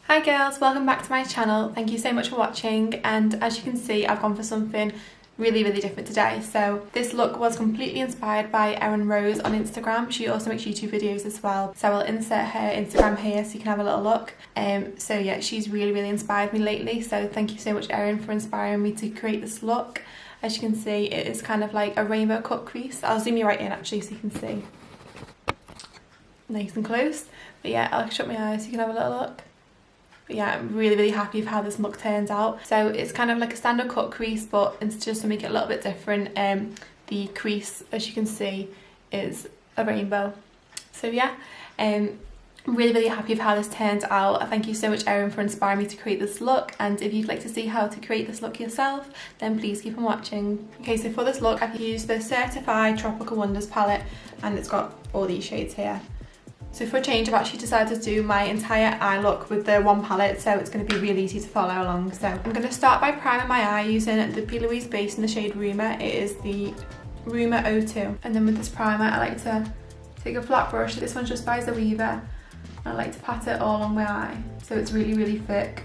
Hi girls, welcome back to my channel. Thank you so much for watching, and as you can see I've gone for something really different today. So this look was completely inspired by Erin Rose on Instagram. She also makes YouTube videos as well, so I'll insert her Instagram here so you can have a little look. So yeah, she's really inspired me lately, so thank you so much Erin for inspiring me to create this look. As you can see, it is kind of like a rainbow cut crease. I'll zoom you right in actually so you can see nice and close, but yeah, I'll shut my eyes so you can have a little look. But yeah, I'm really happy with how this look turns out. So it's kind of like a standard cut crease, but it's just to make it a little bit different. The crease, as you can see, is a rainbow. So yeah, really happy with how this turned out. Thank you so much Erin for inspiring me to create this look, and if you'd like to see how to create this look yourself, then please keep on watching. Okay, so for this look I've used the Certified Tropical Wonders palette, and it's got all these shades here. So for a change I've actually decided to do my entire eye look with the one palette, so it's going to be really easy to follow along. So I'm going to start by priming my eye using the P. Louise base in the shade Rumour. It is the Rumour 02. And then with this primer I like to take a flat brush. This one's just by Weaver. I like to pat it all along my eye so it's really thick,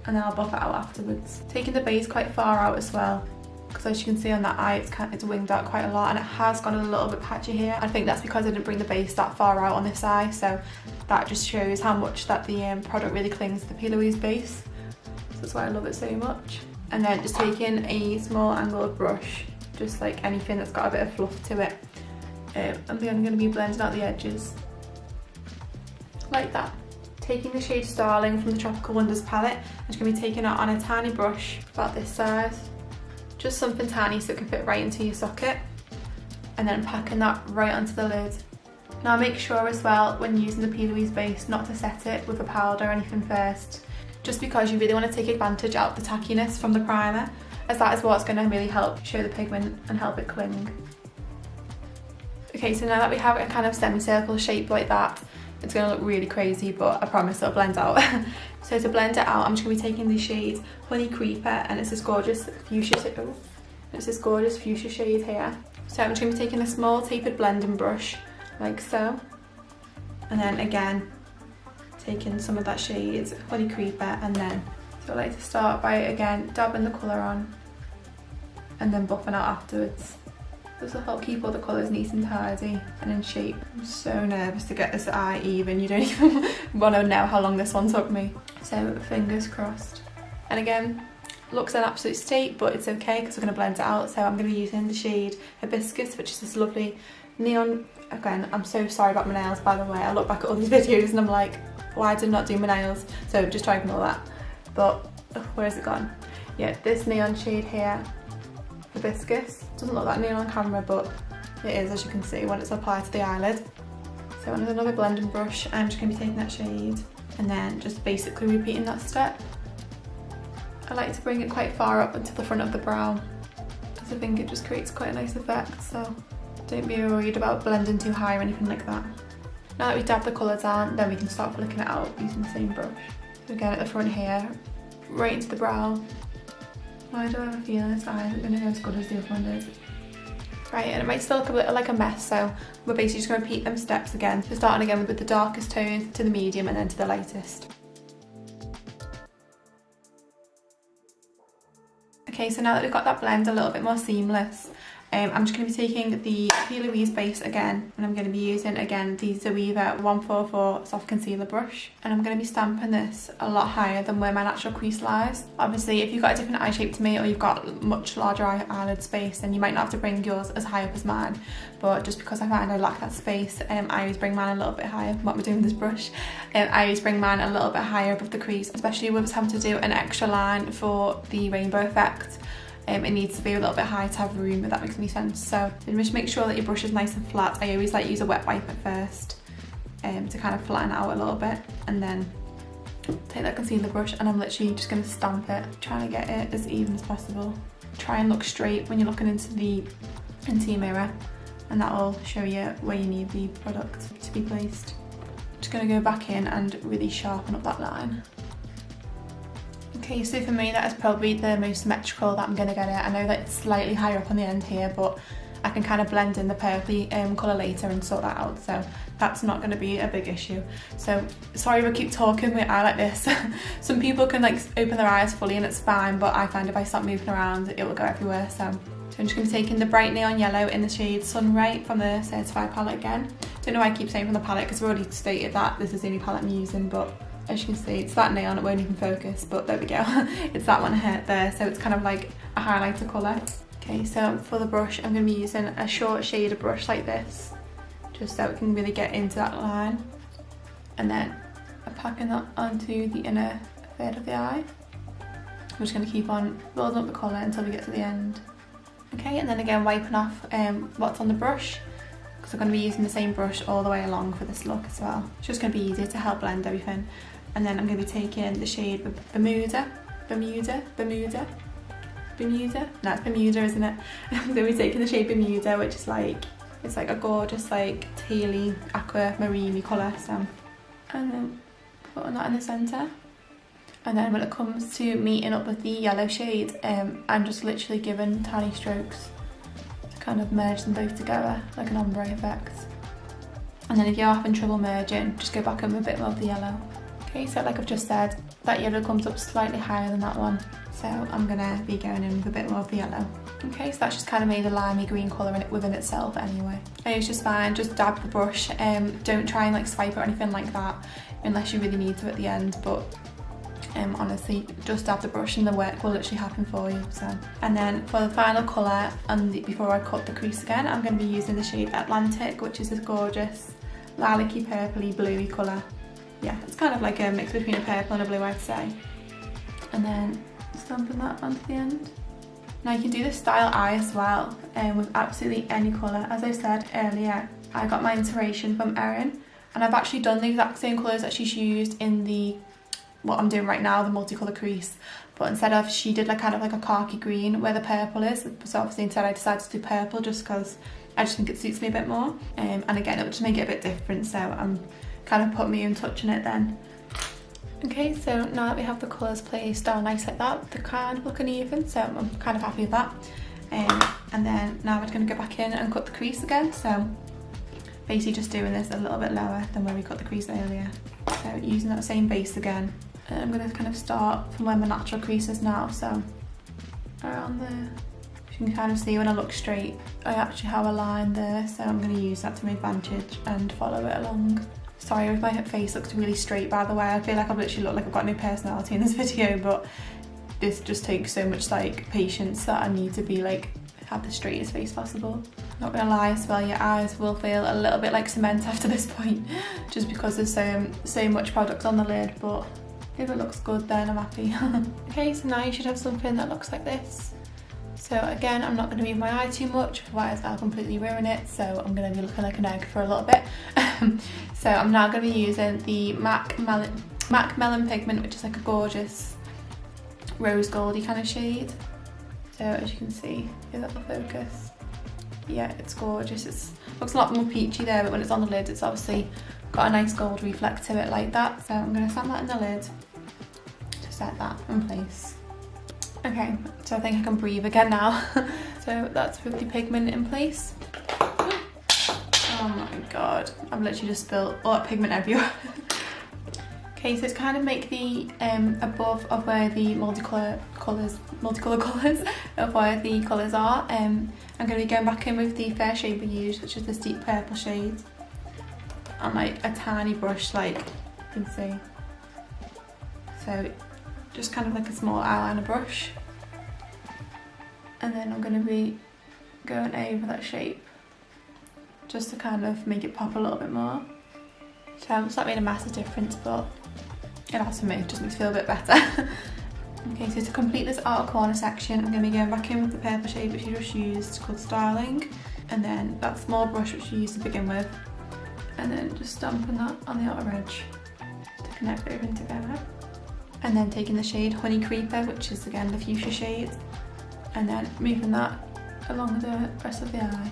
and then I'll buff it out afterwards. Taking the base quite far out as well, because as you can see on that eye it's winged out quite a lot, and it has gone a little bit patchy here. I think that's because I didn't bring the base that far out on this eye, so that just shows how much that the product really clings to the P. Louise base. So that's why I love it so much. And then just taking a small angled brush, just like anything that's got a bit of fluff to it, and then I'm going to be blending out the edges like that. Taking the shade Starling from the Tropical Wonders palette, I'm just going to be taking it on a tiny brush about this size. Just something tiny so it can fit right into your socket, and then packing that right onto the lid. Now make sure as well when using the P. Louise base not to set it with a powder or anything first, just because you really want to take advantage out of the tackiness from the primer, as that is what's going to really help show the pigment and help it cling. Okay, so now that we have a kind of semicircle shape like that, it's going to look really crazy, but I promise it'll blend out. So to blend it out, I'm just going to be taking the shade Honey Creeper, and it's this gorgeous fuchsia shade here. So I'm just going to be taking a small tapered blending brush, like so. And then again, taking some of that shade Honey Creeper, and then, so I like to start by, again, dabbing the colour on, and then buffing out afterwards. This will help keep all the colours nice and tidy and in shape. I'm so nervous to get this eye even. You don't even want to know how long this one took me. So fingers crossed. And again, looks an absolute state, but it's okay because we're going to blend it out. So I'm going to be using the shade Hibiscus, which is this lovely neon. Again, I'm so sorry about my nails, by the way. I look back at all these videos and I'm like, why did I not do my nails? So just try to ignore that. But where has it gone? Yeah, this neon shade here, Hibiscus. Doesn't look that neon on camera, but it is, as you can see, when it's applied to the eyelid. So with another blending brush, I'm just going to be taking that shade and then just basically repeating that step. I like to bring it quite far up into the front of the brow, because I think it just creates quite a nice effect, so don't be worried about blending too high or anything like that. Now that we've dabbed the colour down, then we can start flicking it out using the same brush. So again at the front here, right into the brow. Why do I have a feeling this eye isn't going to go as good as the other one did? Right, and it might still look a bit like a mess, so we're basically just going to repeat them steps again. So starting again with the darkest tone to the medium and then to the lightest. Okay, so now that we've got that blend a little bit more seamless, I'm just going to be taking the P. Louise base again, and I'm going to be using again the Weaver 144 soft concealer brush, and I'm going to be stamping this a lot higher than where my natural crease lies. Obviously if you've got a different eye shape to me, or you've got much larger eyelid space, then you might not have to bring yours as high up as mine, but just because I find I lack that space, I always bring mine a little bit higher. What am I doing with this brush? I always bring mine a little bit higher above the crease, especially with us having to do an extra line for the rainbow effect. It needs to be a little bit high to have room, if that makes any sense. So just make sure that your brush is nice and flat. I always like to use a wet wipe at first to kind of flatten it out a little bit, and then take that concealer brush and I'm literally just going to stamp it, trying to get it as even as possible. Try and look straight when you're looking into your mirror, and that will show you where you need the product to be placed. Just going to go back in and really sharpen up that line. Okay, so for me that is probably the most symmetrical that I'm going to get it. I know that it's slightly higher up on the end here, but I can kind of blend in the purpley colour later and sort that out. So that's not going to be a big issue. So sorry if I keep talking with eye like this. Some people can like open their eyes fully and it's fine, but I find if I start moving around it will go everywhere. So I'm just going to be taking the Bright Neon Yellow in the shade Sunray from the Certified palette again. Don't know why I keep saying from the palette because I've already stated that this is the only palette I'm using, but as you can see it's that neon, it won't even focus, but there we go. It's that one here, there, so it's kind of like a highlighter colour. Okay, so for the brush I'm going to be using a short shader brush like this, just so it can really get into that line. And then I'm packing that onto the inner third of the eye. I'm just going to keep on building up the colour until we get to the end. Okay, and then again wiping off what's on the brush, because I'm going to be using the same brush all the way along for this look as well. It's just going to be easier to help blend everything. And then I'm going to be taking the shade Bermuda. No, it's Bermuda, isn't it? I'm going to be taking the shade Bermuda, which is like, it's like a gorgeous like tealy, aquamarine colour. So, and then putting that in the centre. And then when it comes to meeting up with the yellow shade, I'm just literally giving tiny strokes to kind of merge them both together, like an ombre effect. And then if you're having trouble merging, just go back in with a bit more of the yellow. Okay, so like I've just said, that yellow comes up slightly higher than that one, so I'm gonna be going in with a bit more of the yellow. Okay, so that's just kind of made a limey green colour in it within itself anyway. And it's just fine, just dab the brush, don't try and like swipe or anything like that, unless you really need to at the end, but honestly, just dab the brush and the work will literally happen for you. So, and then for the final colour, and before I cut the crease again, I'm going to be using the shade Atlantic, which is this gorgeous lilac-y, purpley, bluey colour. Yeah, it's kind of like a mix between a purple and a blue, I'd say. And then stamping that onto the end. Now you can do this style eye as well, with absolutely any colour. As I said earlier, I got my inspiration from Erin, and I've actually done the exact same colours that she's used in the what I'm doing right now, the multicolour crease, but instead of, she did like kind of like a khaki green where the purple is, so obviously instead I decided to do purple just because I just think it suits me a bit more, and again it would just make it a bit different, so I'm kind of putting my own touch in it then. Okay, so now that we have the colours placed down nice like that, they're kind of looking even, so I'm kind of happy with that. And then now we're going to go back in and cut the crease again, so basically just doing this a little bit lower than where we cut the crease earlier. So using that same base again. And I'm going to kind of start from where my natural crease is now, so around there. You can kind of see when I look straight, I actually have a line there, so I'm going to use that to my advantage and follow it along. Sorry if my face looks really straight, by the way. I feel like I've literally looked like I've got no personality in this video, but this just takes so much like patience that I need to be like, have the straightest face possible. Not gonna lie as well, your eyes will feel a little bit like cement after this point, just because there's so much product on the lid, but if it looks good then I'm happy. Okay, so now you should have something that looks like this. So again, I'm not going to move my eye too much, otherwise I'll completely ruin it, so I'm going to be looking like an egg for a little bit. So I'm now going to be using the MAC Melon Pigment, which is like a gorgeous rose goldy kind of shade. So as you can see, is that the focus? Yeah, it's gorgeous. It looks a lot more peachy there, but when it's on the lid, it's obviously got a nice gold reflect to it like that. So I'm going to stamp that in the lid to set that in place. Okay, so I think I can breathe again now. So that's with the pigment in place. Oh my god, I've literally just spilled all that pigment everywhere. Okay, so it's kind of make the above of where the multicolour colours of where the colours are. I'm going to be going back in with the fair shade we used, which is this deep purple shade, and like a tiny brush, like you can see. So just kind of like a small eyeliner brush, and then I'm going to be going over that shape just to kind of make it pop a little bit more. So it's not made a massive difference, but it has for me, it just makes me feel a bit better. Okay, so to complete this outer corner section, I'm going to be going back in with the purple shade which you just used, called Styling, and then that small brush which you used to begin with, and then just stamping that on the outer edge to connect everything together. And then taking the shade Honey Creeper, which is again the fuchsia shade, and then moving that along the rest of the eye.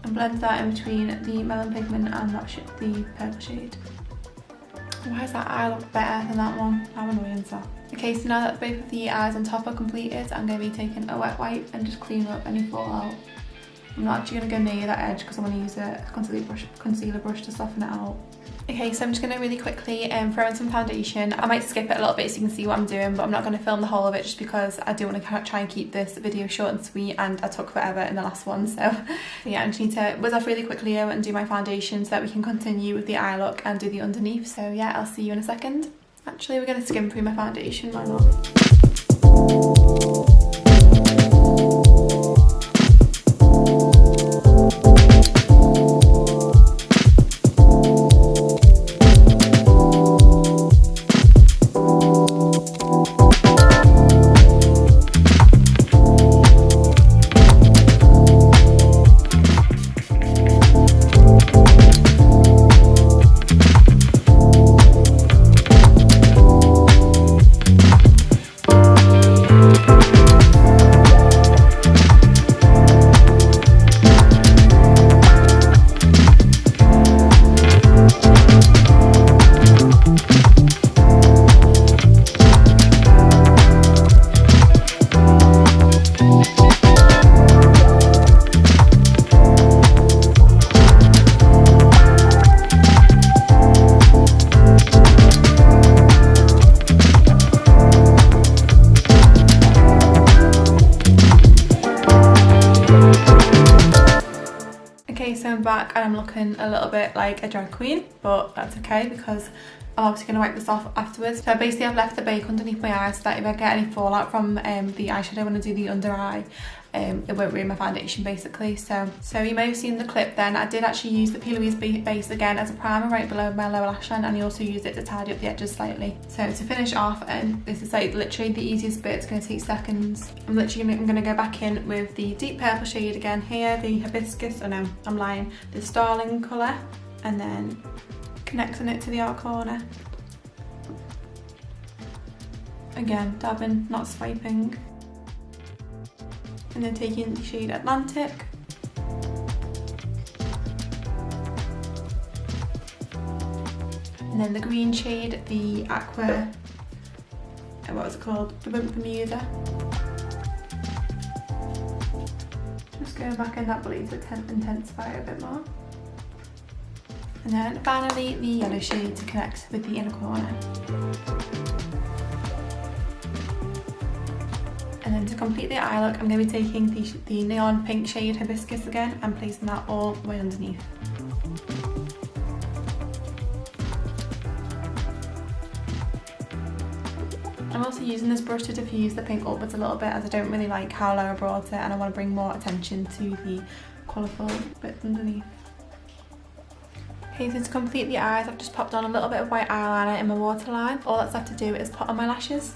And blend that in between the melon pigment and that the purple shade. Why does that eye look better than that one? How annoying is that? Okay, so now that both of the eyes on top are completed, I'm going to be taking a wet wipe and just cleaning up any fallout. I'm not actually going to go near that edge because I want to use a concealer brush to soften it out. Okay, so I'm just going to really quickly throw in some foundation. I might skip it a little bit so you can see what I'm doing, but I'm not going to film the whole of it just because I do want to try and keep this video short and sweet, and I took forever in the last one. So yeah, I just need to whiz off really quickly and do my foundation so that we can continue with the eye look and do the underneath. So yeah, I'll see you in a second. Actually, we're going to skim through my foundation, why not? So I'm back and I'm looking a little bit like a drag queen, but that's okay because I'm obviously going to wipe this off afterwards. So basically I've left the bake underneath my eye so that if I get any fallout from the eyeshadow when I do the under eye, it won't ruin my foundation basically. So you may have seen the clip then. I did actually use the P. Louise base again as a primer right below my lower lash line, and I also used it to tidy up the edges slightly. So to finish off, and this is like literally the easiest bit, it's going to take seconds. I'm going to go back in with the deep purple shade again here, the hibiscus, oh no, I'm lying, the starling colour, and then connecting it to the outer corner. Again, dabbing, not swiping. And then taking the shade Atlantic. And then the green shade, the Aqua, what was it called? The Bermuda. Just go back in that blue to intensify it a bit more. And then finally the yellow shade to connect with the inner corner. And then to complete the eye look, I'm going to be taking the neon pink shade Hibiscus again and placing that all the way underneath. I'm also using this brush to diffuse the pink upwards a little bit, as I don't really like how low I brought it and I want to bring more attention to the colourful bits underneath. Okay, so to complete the eyes, I've just popped on a little bit of white eyeliner in my waterline. All that's left to do is put on my lashes.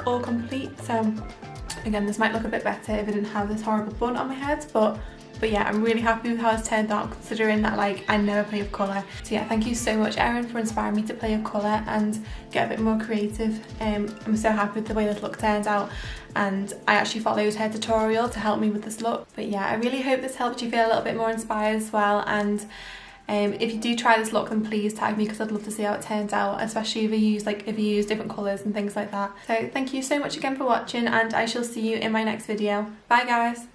All complete. So again, this might look a bit better if I didn't have this horrible bun on my head, but yeah, I'm really happy with how it's turned out, considering that like I never play with colour. So yeah, thank you so much, Erin, for inspiring me to play with colour and get a bit more creative. I'm so happy with the way this look turned out, and I actually followed her tutorial to help me with this look. But yeah, I really hope this helped you feel a little bit more inspired as well, and if you do try this look, then please tag me because I'd love to see how it turns out, especially if you use different colours and things like that. So thank you so much again for watching, and I shall see you in my next video. Bye guys!